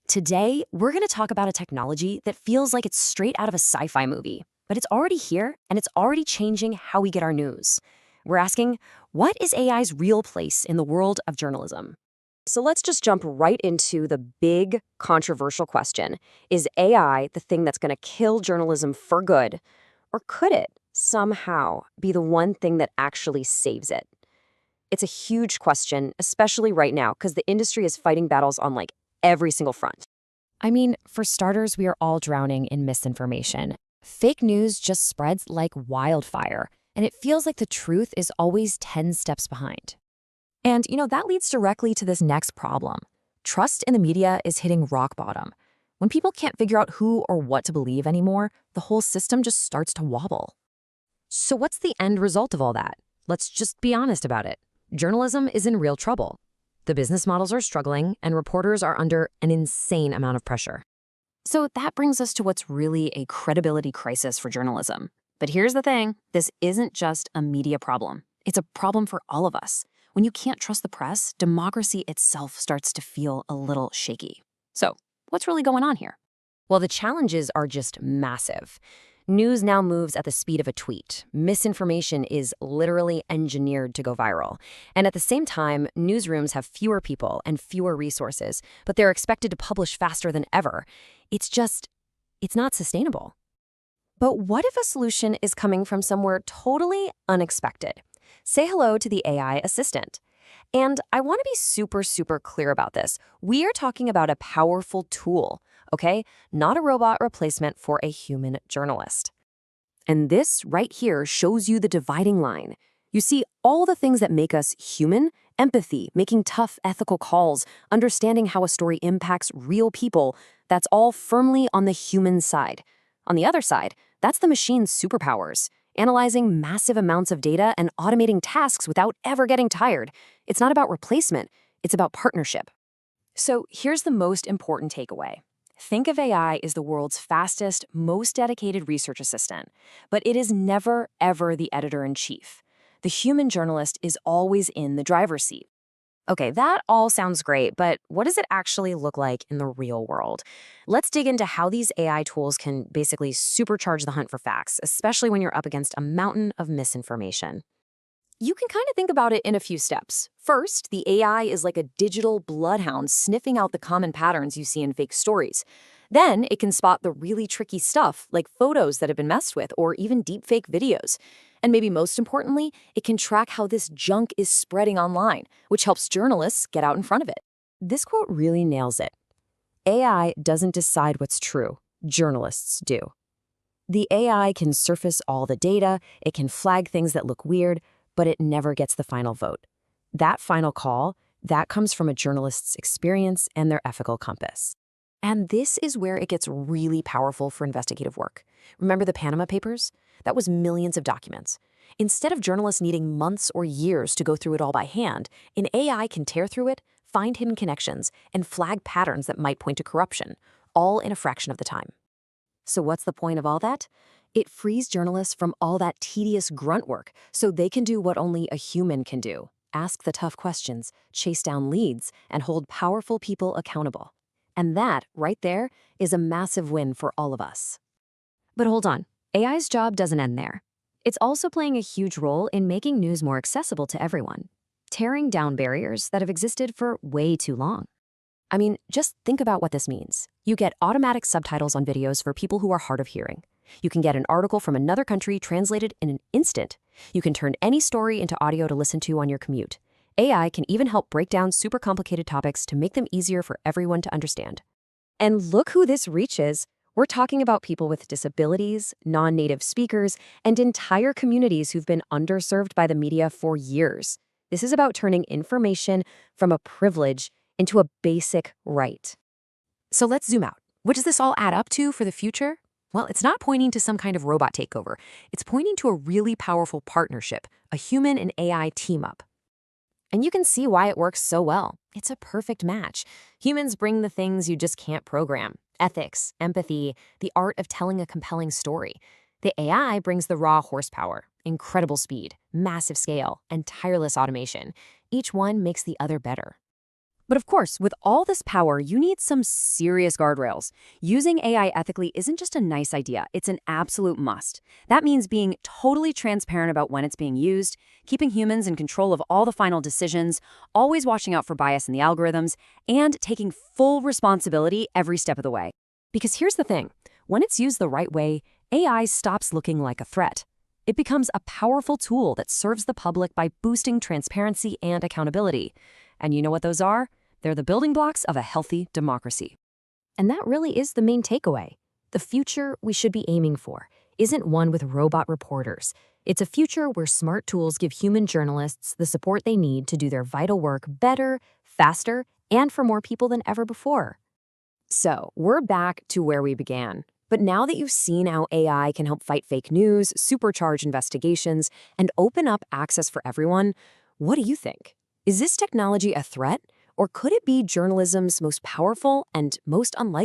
Today, we're going to talk about a technology that feels like it's straight out of a sci-fi movie, but it's already here and it's already changing how we get our news. We're asking, what is AI's real place in the world of journalism? So let's just jump right into the big controversial question. Is AI the thing that's going to kill journalism for good? Or could it somehow be the one thing that actually saves it? It's a huge question, especially right now, because the industry is fighting battles on every single front. I mean, for starters, we are all drowning in misinformation. Fake news just spreads like wildfire, and it feels like the truth is always 10 steps behind. And, that leads directly to this next problem. Trust in the media is hitting rock bottom. When people can't figure out who or what to believe anymore, the whole system just starts to wobble. So what's the end result of all that? Let's just be honest about it. Journalism is in real trouble. The business models are struggling, and reporters are under an insane amount of pressure. So that brings us to what's really a credibility crisis for journalism. But here's the thing, this isn't just a media problem. It's a problem for all of us. When you can't trust the press, democracy itself starts to feel a little shaky. So what's really going on here? Well, the challenges are just massive. News now moves at the speed of a tweet. Misinformation is literally engineered to go viral. And at the same time, newsrooms have fewer people and fewer resources, but they're expected to publish faster than ever. It's not sustainable. But what if a solution is coming from somewhere totally unexpected? Say hello to the AI assistant. And I want to be super, super clear about this. We are talking about a powerful tool, okay? Not a robot replacement for a human journalist. And this right here shows you the dividing line. You see, all the things that make us human, empathy, making tough ethical calls, understanding how a story impacts real people, that's all firmly on the human side. On the other side, that's the machine's superpowers, analyzing massive amounts of data and automating tasks without ever getting tired. It's not about replacement, it's about partnership. So here's the most important takeaway. Think of AI as the world's fastest, most dedicated research assistant, but it is never, ever the editor-in-chief. The human journalist is always in the driver's seat. Okay, that all sounds great, but what does it actually look like in the real world? Let's dig into how these AI tools can basically supercharge the hunt for facts, especially when you're up against a mountain of misinformation. You can kind of think about it in a few steps. First, the AI is like a digital bloodhound sniffing out the common patterns you see in fake stories. Then it can spot the really tricky stuff, like photos that have been messed with or even deepfake videos. And maybe most importantly, it can track how this junk is spreading online, which helps journalists get out in front of it. This quote really nails it. AI doesn't decide what's true, journalists do. The AI can surface all the data, it can flag things that look weird, but it never gets the final vote. That final call, that comes from a journalist's experience and their ethical compass. And this is where it gets really powerful for investigative work. Remember the Panama Papers? That was millions of documents. Instead of journalists needing months or years to go through it all by hand, an AI can tear through it, find hidden connections, and flag patterns that might point to corruption, all in a fraction of the time. So what's the point of all that? It frees journalists from all that tedious grunt work so they can do what only a human can do. Ask the tough questions, chase down leads, and hold powerful people accountable. And that, right there, is a massive win for all of us. But hold on, AI's job doesn't end there. It's also playing a huge role in making news more accessible to everyone, tearing down barriers that have existed for way too long. I mean, just think about what this means. You get automatic subtitles on videos for people who are hard of hearing. You can get an article from another country translated in an instant. You can turn any story into audio to listen to on your commute. AI can even help break down super complicated topics to make them easier for everyone to understand. And look who this reaches. We're talking about people with disabilities, non-native speakers, and entire communities who've been underserved by the media for years. This is about turning information from a privilege into a basic right. So let's zoom out. What does this all add up to for the future? Well, it's not pointing to some kind of robot takeover. It's pointing to a really powerful partnership, a human and AI team-up. And you can see why it works so well. It's a perfect match. Humans bring the things you just can't program: ethics, empathy, the art of telling a compelling story. The AI brings the raw horsepower, incredible speed, massive scale, and tireless automation. Each one makes the other better. But of course, with all this power, you need some serious guardrails. Using AI ethically isn't just a nice idea, it's an absolute must. That means being totally transparent about when it's being used, keeping humans in control of all the final decisions, always watching out for bias in the algorithms, and taking full responsibility every step of the way. Because here's the thing, when it's used the right way, AI stops looking like a threat. It becomes a powerful tool that serves the public by boosting transparency and accountability. And you know what those are? They're the building blocks of a healthy democracy. And that really is the main takeaway. The future we should be aiming for isn't one with robot reporters. It's a future where smart tools give human journalists the support they need to do their vital work better, faster, and for more people than ever before. So, we're back to where we began. But now that you've seen how AI can help fight fake news, supercharge investigations, and open up access for everyone, what do you think? Is this technology a threat, or could it be journalism's most powerful and most unlikely